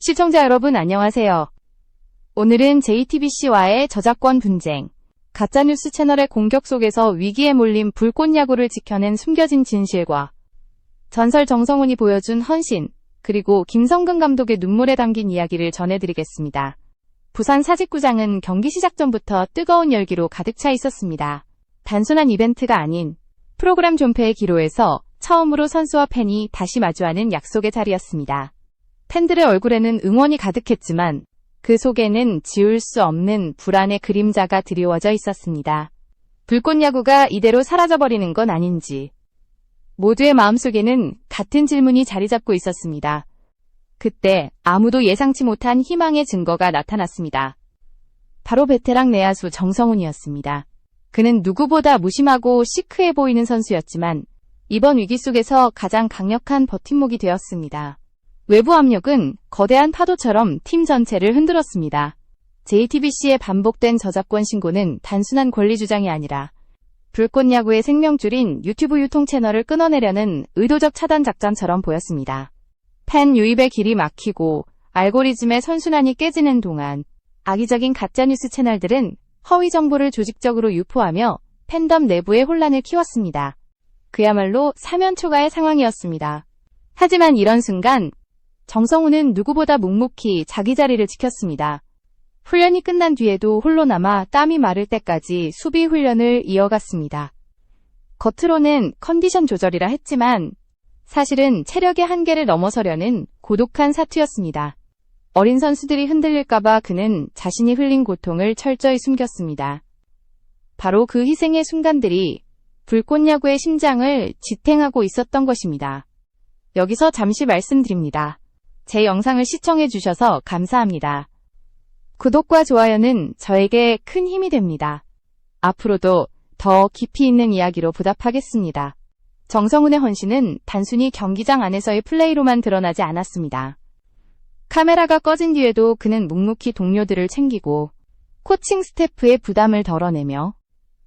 시청자 여러분 안녕하세요. 오늘은 JTBC와의 저작권 분쟁, 가짜뉴스 채널의 공격 속에서 위기에 몰린 불꽃야구를 지켜낸 숨겨진 진실과 전설 정성훈이 보여준 헌신, 그리고 김성근 감독의 눈물에 담긴 이야기를 전해드리겠습니다. 부산 사직구장은 경기 시작 전부터 뜨거운 열기로 가득 차 있었습니다. 단순한 이벤트가 아닌 프로그램 존폐의 기로에서 처음으로 선수와 팬이 다시 마주하는 약속의 자리였습니다. 팬들의 얼굴에는 응원이 가득했지만 그 속에는 지울 수 없는 불안의 그림자가 드리워져 있었습니다. 불꽃야구가 이대로 사라져버리는 건 아닌지 모두의 마음속에는 같은 질문이 자리 잡고 있었습니다. 그때 아무도 예상치 못한 희망의 증거가 나타났습니다. 바로 베테랑 내야수 정성훈이었습니다. 그는 누구보다 무심하고 시크해 보이는 선수였지만 이번 위기 속에서 가장 강력한 버팀목이 되었습니다. 외부 압력은 거대한 파도처럼 팀 전체를 흔들었습니다. JTBC의 반복된 저작권 신고는 단순한 권리 주장이 아니라 불꽃야구의 생명줄인 유튜브 유통 채널을 끊어내려는 의도적 차단 작전처럼 보였습니다. 팬 유입의 길이 막히고 알고리즘의 선순환이 깨지는 동안 악의적인 가짜뉴스 채널들은 허위 정보를 조직적으로 유포하며 팬덤 내부의 혼란을 키웠습니다. 그야말로 사면초가의 상황이었습니다. 하지만 이런 순간 정성훈은 누구보다 묵묵히 자기 자리를 지켰습니다. 훈련이 끝난 뒤에도 홀로 남아 땀이 마를 때까지 수비 훈련을 이어갔습니다. 겉으로는 컨디션 조절이라 했지만 사실은 체력의 한계를 넘어서려는 고독한 사투였습니다. 어린 선수들이 흔들릴까봐 그는 자신이 흘린 고통을 철저히 숨겼습니다. 바로 그 희생의 순간들이 불꽃야구의 심장을 지탱하고 있었던 것입니다. 여기서 잠시 말씀드립니다. 제 영상을 시청해주셔서 감사합니다. 구독과 좋아요는 저에게 큰 힘이 됩니다. 앞으로도 더 깊이 있는 이야기로 보답하겠습니다. 정성훈의 헌신은 단순히 경기장 안에서의 플레이로만 드러나지 않았습니다. 카메라가 꺼진 뒤에도 그는 묵묵히 동료들을 챙기고 코칭 스태프의 부담을 덜어내며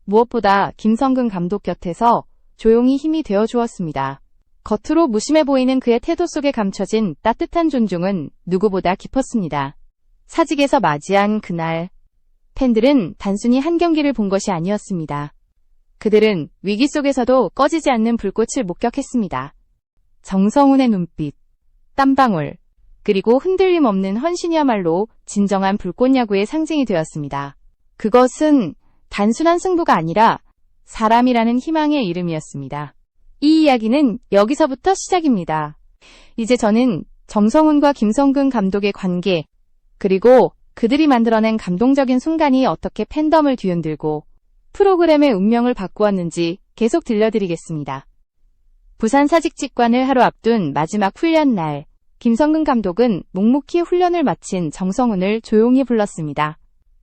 무엇보다 김성근 감독 곁에서 조용히 힘이 되어 주었습니다. 겉으로 무심해 보이는 그의 태도 속에 감춰진 따뜻한 존중은 누구보다 깊었습니다. 사직에서 맞이한 그날, 팬들은 단순히 한 경기를 본 것이 아니었습니다. 그들은 위기 속에서도 꺼지지 않는 불꽃을 목격했습니다. 정성훈의 눈빛, 땀방울, 그리고 흔들림 없는 헌신이야말로 진정한 불꽃야구의 상징이 되었습니다. 그것은 단순한 승부가 아니라 사람이라는 희망의 이름이었습니다. 이 이야기는 여기서부터 시작입니다. 이제 저는 정성훈과 김성근 감독의 관계, 그리고 그들이 만들어낸 감동적인 순간이 어떻게 팬덤을 뒤흔들고 프로그램의 운명을 바꾸었는지 계속 들려드리겠습니다. 부산 사직직관을 하루 앞둔 마지막 훈련 날, 김성근 감독은 묵묵히 훈련을 마친 정성훈을 조용히 불렀습니다.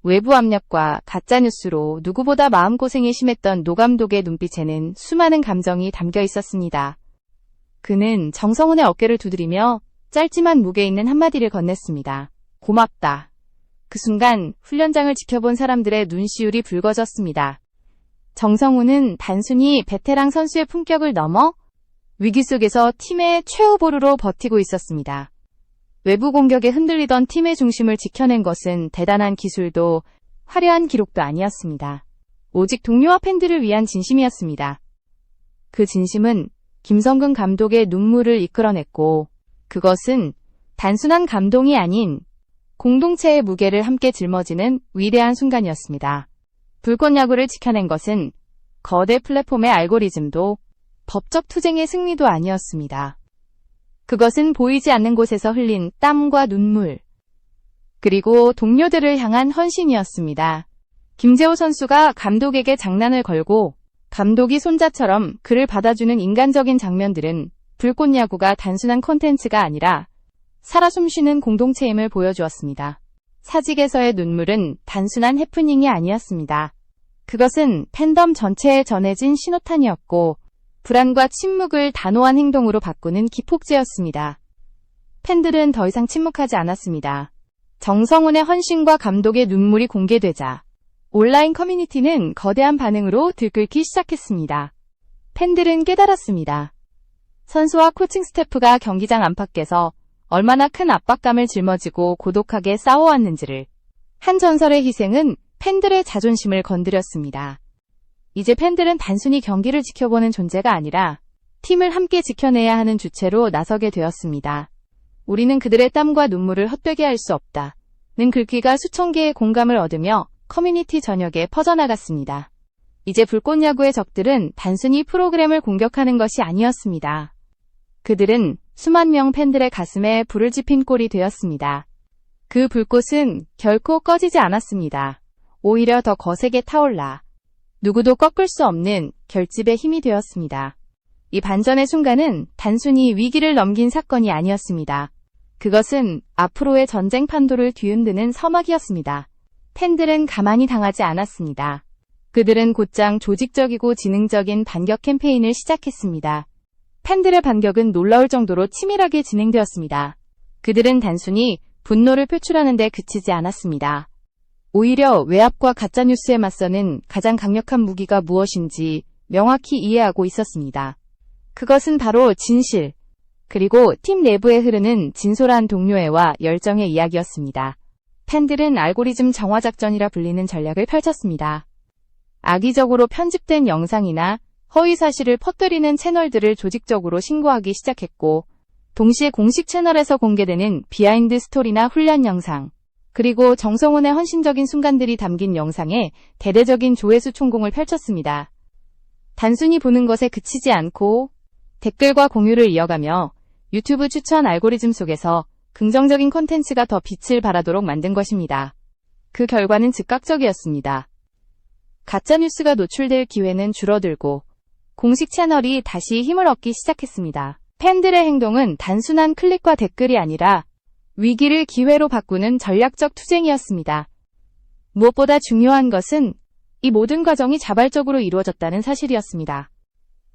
외부 압력과 가짜뉴스로 누구보다 마음고생이 심했던 노 감독의 눈빛에는 수많은 감정이 담겨 있었습니다. 그는 정성훈의 어깨를 두드리며 짧지만 무게 있는 한마디를 건넸습니다. 고맙다. 그 순간 훈련장을 지켜본 사람들의 눈시울이 붉어졌습니다. 정성훈은 단순히 베테랑 선수의 품격을 넘어 위기 속에서 팀의 최후보루로 버티고 있었습니다. 외부 공격에 흔들리던 팀의 중심을 지켜낸 것은 대단한 기술도 화려한 기록도 아니었습니다. 오직 동료와 팬들을 위한 진심이었습니다. 그 진심은 김성근 감독의 눈물을 이끌어냈고 그것은 단순한 감동이 아닌 공동체의 무게를 함께 짊어지는 위대한 순간이었습니다. 불꽃야구를 지켜낸 것은 거대 플랫폼의 알고리즘도 법적 투쟁의 승리도 아니었습니다. 그것은 보이지 않는 곳에서 흘린 땀과 눈물, 그리고 동료들을 향한 헌신이었습니다. 김재호 선수가 감독에게 장난을 걸고 감독이 손자처럼 그를 받아주는 인간적인 장면들은 불꽃야구가 단순한 콘텐츠가 아니라 살아 숨쉬는 공동체임을 보여주었습니다. 사직에서의 눈물은 단순한 해프닝이 아니었습니다. 그것은 팬덤 전체에 전해진 신호탄이었고 불안과 침묵을 단호한 행동으로 바꾸는 기폭제였습니다. 팬들은 더 이상 침묵하지 않았습니다. 정성훈의 헌신과 감독의 눈물이 공개되자 온라인 커뮤니티는 거대한 반응으로 들끓기 시작했습니다. 팬들은 깨달았습니다. 선수와 코칭 스태프가 경기장 안팎에서 얼마나 큰 압박감을 짊어지고 고독하게 싸워왔는지를. 한 전설의 희생은 팬들의 자존심을 건드렸습니다. 이제 팬들은 단순히 경기를 지켜보는 존재가 아니라 팀을 함께 지켜내야 하는 주체로 나서게 되었습니다. 우리는 그들의 땀과 눈물을 헛되게 할 수 없다. 는 글귀가 수천 개의 공감을 얻으며 커뮤니티 전역에 퍼져나갔습니다. 이제 불꽃야구의 적들은 단순히 프로그램을 공격하는 것이 아니었습니다. 그들은 수만 명 팬들의 가슴에 불을 지핀 꼴이 되었습니다. 그 불꽃은 결코 꺼지지 않았습니다. 오히려 더 거세게 타올라 누구도 꺾을 수 없는 결집의 힘이 되었습니다. 이 반전의 순간은 단순히 위기를 넘긴 사건이 아니었습니다. 그것은 앞으로의 전쟁 판도를 뒤흔드는 서막이었습니다. 팬들은 가만히 당하지 않았습니다. 그들은 곧장 조직적이고 지능적인 반격 캠페인을 시작했습니다. 팬들의 반격은 놀라울 정도로 치밀하게 진행되었습니다. 그들은 단순히 분노를 표출하는 데 그치지 않았습니다. 오히려 외압과 가짜뉴스에 맞서는 가장 강력한 무기가 무엇인지 명확히 이해하고 있었습니다. 그것은 바로 진실, 그리고 팀 내부에 흐르는 진솔한 동료애와 열정의 이야기였습니다. 팬들은 알고리즘 정화작전이라 불리는 전략을 펼쳤습니다. 악의적으로 편집된 영상이나 허위 사실을 퍼뜨리는 채널들을 조직적으로 신고하기 시작했고, 동시에 공식 채널에서 공개되는 비하인드 스토리나 훈련 영상, 그리고 정성훈의 헌신적인 순간들이 담긴 영상에 대대적인 조회수 총공을 펼쳤습니다. 단순히 보는 것에 그치지 않고 댓글과 공유를 이어가며 유튜브 추천 알고리즘 속에서 긍정적인 콘텐츠가 더 빛을 발하도록 만든 것입니다. 그 결과는 즉각적이었습니다. 가짜뉴스가 노출될 기회는 줄어들고 공식 채널이 다시 힘을 얻기 시작했습니다. 팬들의 행동은 단순한 클릭과 댓글이 아니라 위기를 기회로 바꾸는 전략적 투쟁이었습니다. 무엇보다 중요한 것은 이 모든 과정이 자발적으로 이루어졌다는 사실이었습니다.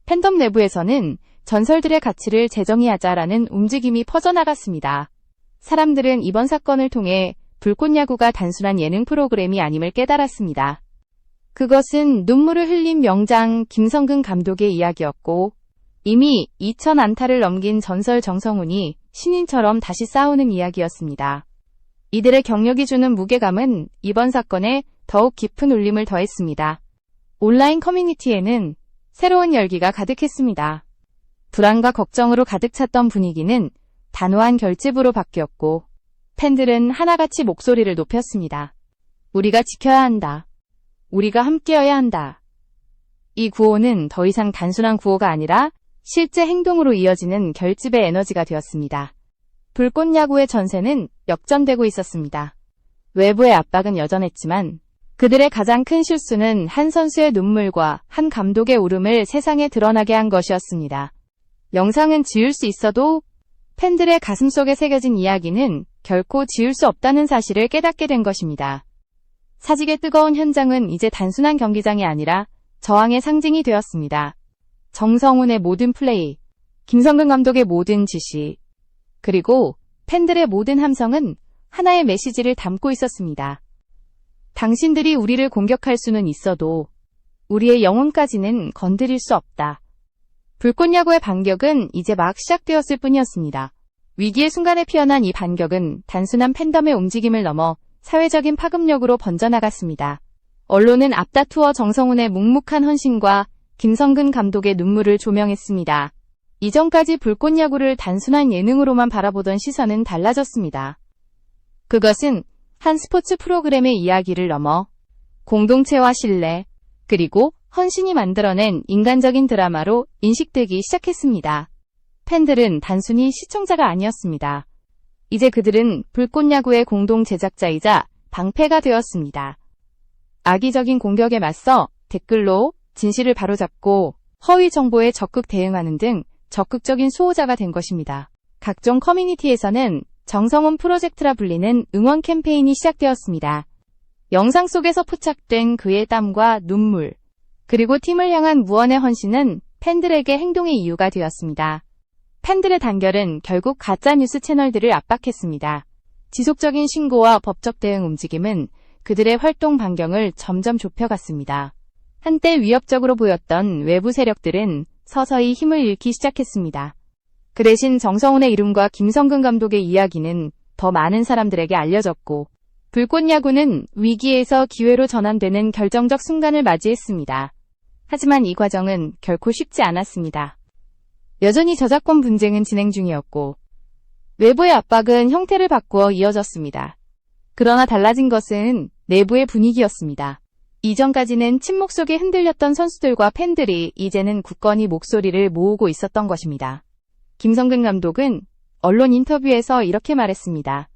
팬덤 내부에서는 전설들의 가치를 재정의하자라는 움직임이 퍼져나갔습니다. 사람들은 이번 사건을 통해 불꽃야구가 단순한 예능 프로그램이 아님을 깨달았습니다. 그것은 눈물을 흘린 명장 김성근 감독의 이야기였고, 이미 2000안타를 넘긴 전설 정성훈이 신인처럼 다시 싸우는 이야기였습니다. 이들의 경력이 주는 무게감은 이번 사건에 더욱 깊은 울림을 더했습니다. 온라인 커뮤니티에는 새로운 열기가 가득했습니다. 불안과 걱정으로 가득 찼던 분위기는 단호한 결집으로 바뀌었고, 팬들은 하나같이 목소리를 높였습니다. 우리가 지켜야 한다. 우리가 함께여야 한다. 이 구호는 더 이상 단순한 구호가 아니라 실제 행동으로 이어지는 결집의 에너지가 되었습니다. 불꽃야구의 전세는 역전되고 있었습니다. 외부의 압박은 여전했지만 그들의 가장 큰 실수는 한 선수의 눈물과 한 감독의 울음을 세상에 드러나게 한 것이었습니다. 영상은 지울 수 있어도 팬들의 가슴속에 새겨진 이야기는 결코 지울 수 없다는 사실을 깨닫게 된 것입니다. 사직의 뜨거운 현장은 이제 단순한 경기장이 아니라 저항의 상징이 되었습니다. 정성훈의 모든 플레이, 김성근 감독의 모든 지시, 그리고 팬들의 모든 함성은 하나의 메시지를 담고 있었습니다. 당신들이 우리를 공격할 수는 있어도 우리의 영혼까지는 건드릴 수 없다. 불꽃야구의 반격은 이제 막 시작되었을 뿐이었습니다. 위기의 순간에 피어난 이 반격은 단순한 팬덤의 움직임을 넘어 사회적인 파급력으로 번져나갔습니다. 언론은 앞다투어 정성훈의 묵묵한 헌신과 김성근 감독의 눈물을 조명했습니다. 이전까지 불꽃야구를 단순한 예능으로만 바라보던 시선은 달라졌습니다. 그것은 한 스포츠 프로그램의 이야기를 넘어 공동체와 신뢰, 그리고 헌신이 만들어낸 인간적인 드라마로 인식되기 시작했습니다. 팬들은 단순히 시청자가 아니었습니다. 이제 그들은 불꽃야구의 공동 제작자이자 방패가 되었습니다. 악의적인 공격에 맞서 댓글로 진실을 바로잡고 허위 정보에 적극 대응하는 등 적극적인 수호자가 된 것입니다. 각종 커뮤니티에서는 정성훈 프로젝트라 불리는 응원 캠페인이 시작되었습니다. 영상 속에서 포착된 그의 땀과 눈물, 그리고 팀을 향한 무언의 헌신은 팬들에게 행동의 이유가 되었습니다. 팬들의 단결은 결국 가짜뉴스 채널들을 압박했습니다. 지속적인 신고와 법적 대응 움직임은 그들의 활동 반경을 점점 좁혀갔습니다. 한때 위협적으로 보였던 외부 세력들은 서서히 힘을 잃기 시작했습니다. 그 대신 정성훈의 이름과 김성근 감독의 이야기는 더 많은 사람들에게 알려졌고, 불꽃야구는 위기에서 기회로 전환되는 결정적 순간을 맞이했습니다. 하지만 이 과정은 결코 쉽지 않았습니다. 여전히 저작권 분쟁은 진행 중이었고, 외부의 압박은 형태를 바꾸어 이어졌습니다. 그러나 달라진 것은 내부의 분위기였습니다. 이전까지는 침묵 속에 흔들렸던 선수들과 팬들이 이제는 굳건히 목소리를 모으고 있었던 것입니다. 김성근 감독은 언론 인터뷰에서 이렇게 말했습니다.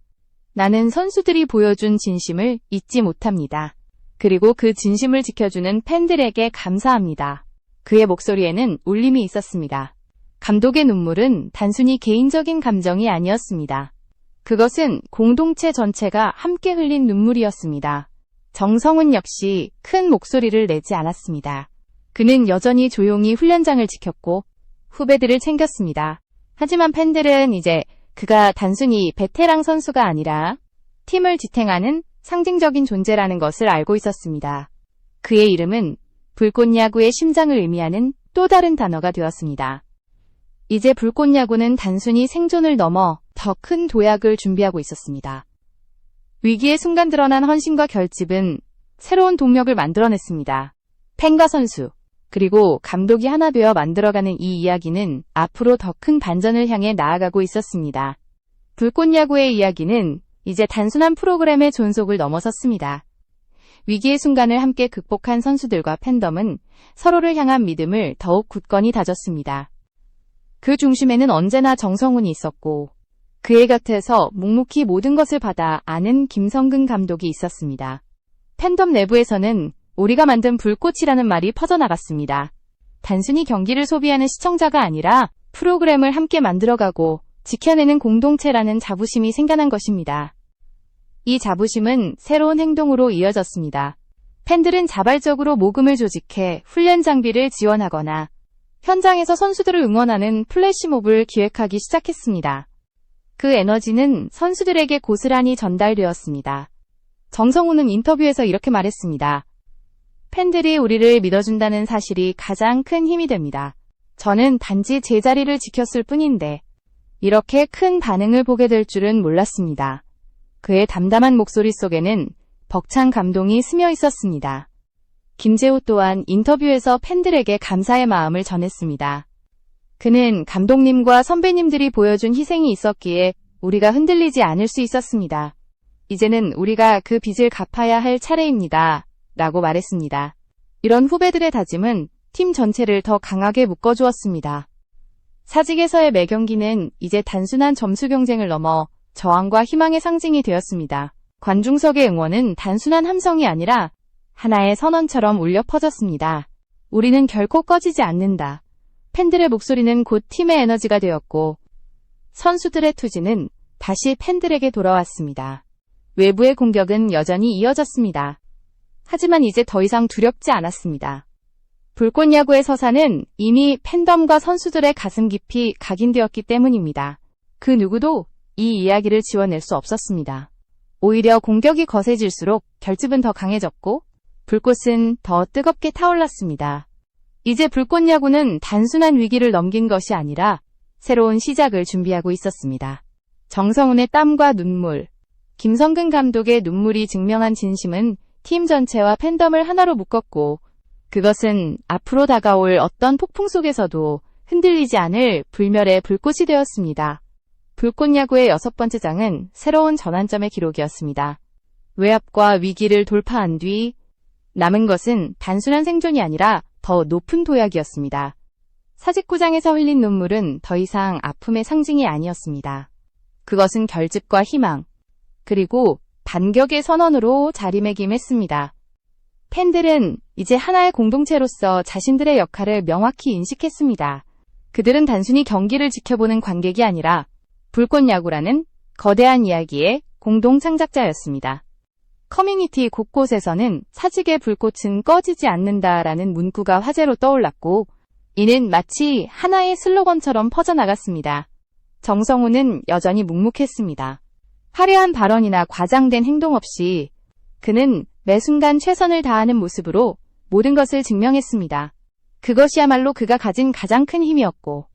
나는 선수들이 보여준 진심을 잊지 못합니다. 그리고 그 진심을 지켜주는 팬들에게 감사합니다. 그의 목소리에는 울림이 있었습니다. 감독의 눈물은 단순히 개인적인 감정이 아니었습니다. 그것은 공동체 전체가 함께 흘린 눈물이었습니다. 정성훈 역시 큰 목소리를 내지 않았습니다. 그는 여전히 조용히 훈련장을 지켰고 후배들을 챙겼습니다. 하지만 팬들은 이제 그가 단순히 베테랑 선수가 아니라 팀을 지탱하는 상징적인 존재라는 것을 알고 있었습니다. 그의 이름은 불꽃야구의 심장을 의미하는 또 다른 단어가 되었습니다. 이제 불꽃야구는 단순히 생존을 넘어 더 큰 도약을 준비하고 있었습니다. 위기의 순간 드러난 헌신과 결집은 새로운 동력을 만들어냈습니다. 팬과 선수, 그리고 감독이 하나 되어 만들어가는 이 이야기는 앞으로 더 큰 반전을 향해 나아가고 있었습니다. 불꽃야구의 이야기는 이제 단순한 프로그램의 존속을 넘어섰습니다. 위기의 순간을 함께 극복한 선수들과 팬덤은 서로를 향한 믿음을 더욱 굳건히 다졌습니다. 그 중심에는 언제나 정성훈이 있었고 그의 곁에서 묵묵히 모든 것을 받아 아는 김성근 감독이 있었습니다. 팬덤 내부에서는 우리가 만든 불꽃이라는 말이 퍼져나갔습니다. 단순히 경기를 소비하는 시청자가 아니라 프로그램을 함께 만들어가고 지켜내는 공동체라는 자부심이 생겨난 것입니다. 이 자부심은 새로운 행동으로 이어졌습니다. 팬들은 자발적으로 모금을 조직해 훈련 장비를 지원하거나 현장에서 선수들을 응원하는 플래시몹을 기획하기 시작했습니다. 그 에너지는 선수들에게 고스란히 전달되었습니다. 정성훈은 인터뷰에서 이렇게 말했습니다. 팬들이 우리를 믿어준다는 사실이 가장 큰 힘이 됩니다. 저는 단지 제 자리를 지켰을 뿐인데 이렇게 큰 반응을 보게 될 줄은 몰랐습니다. 그의 담담한 목소리 속에는 벅찬 감동이 스며 있었습니다. 김재호 또한 인터뷰에서 팬들에게 감사의 마음을 전했습니다. 그는 감독님과 선배님들이 보여준 희생이 있었기에 우리가 흔들리지 않을 수 있었습니다. 이제는 우리가 그 빚을 갚아야 할 차례입니다. 라고 말했습니다. 이런 후배들의 다짐은 팀 전체를 더 강하게 묶어주었습니다. 사직에서의 매경기는 이제 단순한 점수 경쟁을 넘어 저항과 희망의 상징이 되었습니다. 관중석의 응원은 단순한 함성이 아니라 하나의 선언처럼 울려 퍼졌습니다. 우리는 결코 꺼지지 않는다. 팬들의 목소리는 곧 팀의 에너지가 되었고 선수들의 투지는 다시 팬들에게 돌아왔습니다. 외부의 공격은 여전히 이어졌습니다. 하지만 이제 더 이상 두렵지 않았습니다. 불꽃야구의 서사는 이미 팬덤과 선수들의 가슴 깊이 각인되었기 때문입니다. 그 누구도 이 이야기를 지워낼 수 없었습니다. 오히려 공격이 거세질수록 결집은 더 강해졌고 불꽃은 더 뜨겁게 타올랐습니다. 이제 불꽃야구는 단순한 위기를 넘긴 것이 아니라 새로운 시작을 준비하고 있었습니다. 정성훈의 땀과 눈물, 김성근 감독의 눈물이 증명한 진심은 팀 전체와 팬덤을 하나로 묶었고 그것은 앞으로 다가올 어떤 폭풍 속에서도 흔들리지 않을 불멸의 불꽃이 되었습니다. 불꽃야구의 6번째 장은 새로운 전환점의 기록이었습니다. 외압과 위기를 돌파한 뒤 남은 것은 단순한 생존이 아니라 더 높은 도약이었습니다. 사직구장에서 흘린 눈물은 더 이상 아픔의 상징이 아니었습니다. 그것은 결집과 희망, 그리고 반격의 선언으로 자리매김했습니다. 팬들은 이제 하나의 공동체로서 자신들의 역할을 명확히 인식했습니다. 그들은 단순히 경기를 지켜보는 관객이 아니라 불꽃야구라는 거대한 이야기의 공동 창작자였습니다. 커뮤니티 곳곳에서는 사직의 불꽃은 꺼지지 않는다라는 문구가 화제로 떠올랐고 이는 마치 하나의 슬로건처럼 퍼져나갔습니다. 정성훈은 여전히 묵묵했습니다. 화려한 발언이나 과장된 행동 없이 그는 매 순간 최선을 다하는 모습으로 모든 것을 증명했습니다. 그것이야말로 그가 가진 가장 큰 힘이었고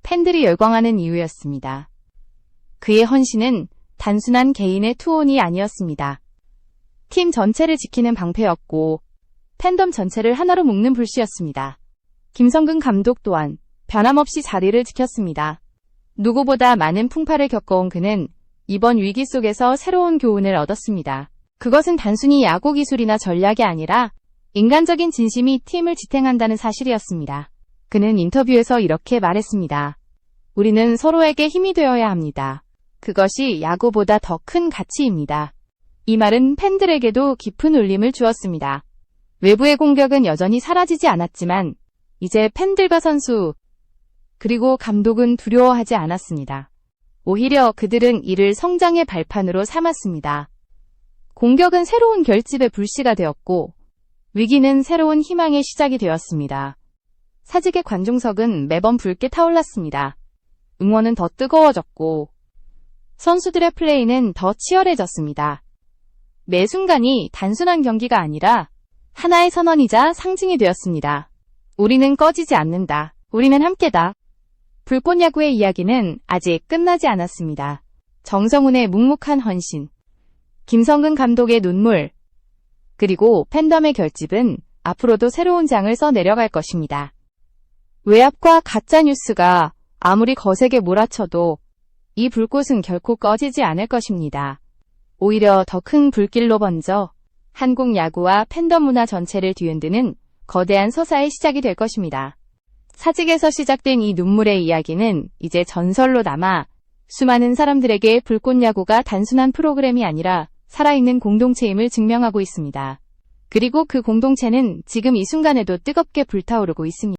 팬들이 열광하는 이유였습니다. 그의 헌신은 단순한 개인의 투혼이 아니었습니다. 팀 전체를 지키는 방패였고 팬덤 전체를 하나로 묶는 불씨였습니다. 김성근 감독 또한 변함없이 자리를 지켰습니다. 누구보다 많은 풍파를 겪어온 그는 이번 위기 속에서 새로운 교훈을 얻었습니다. 그것은 단순히 야구 기술이나 전략이 아니라 인간적인 진심이 팀을 지탱한다는 사실이었습니다. 그는 인터뷰에서 이렇게 말했습니다. 우리는 서로에게 힘이 되어야 합니다. 그것이 야구보다 더 큰 가치입니다. 이 말은 팬들에게도 깊은 울림을 주었습니다. 외부의 공격은 여전히 사라지지 않았지만 이제 팬들과 선수 그리고 감독은 두려워하지 않았습니다. 오히려 그들은 이를 성장의 발판으로 삼았습니다. 공격은 새로운 결집의 불씨가 되었고 위기는 새로운 희망의 시작이 되었습니다. 사직의 관중석은 매번 붉게 타올랐습니다. 응원은 더 뜨거워졌고 선수들의 플레이는 더 치열해졌습니다. 매 순간이 단순한 경기가 아니라 하나의 선언이자 상징이 되었습니다. 우리는 꺼지지 않는다. 우리는 함께다. 불꽃 야구의 이야기는 아직 끝나지 않았습니다. 정성훈의 묵묵한 헌신, 김성근 감독의 눈물, 그리고 팬덤의 결집은 앞으로도 새로운 장을 써 내려갈 것입니다. 외압과 가짜뉴스가 아무리 거세게 몰아쳐도 이 불꽃은 결코 꺼지지 않을 것입니다. 오히려 더 큰 불길로 번져 한국 야구와 팬덤 문화 전체를 뒤흔드는 거대한 서사의 시작이 될 것입니다. 사직에서 시작된 이 눈물의 이야기는 이제 전설로 남아 수많은 사람들에게 불꽃 야구가 단순한 프로그램이 아니라 살아있는 공동체임을 증명하고 있습니다. 그리고 그 공동체는 지금 이 순간에도 뜨겁게 불타오르고 있습니다.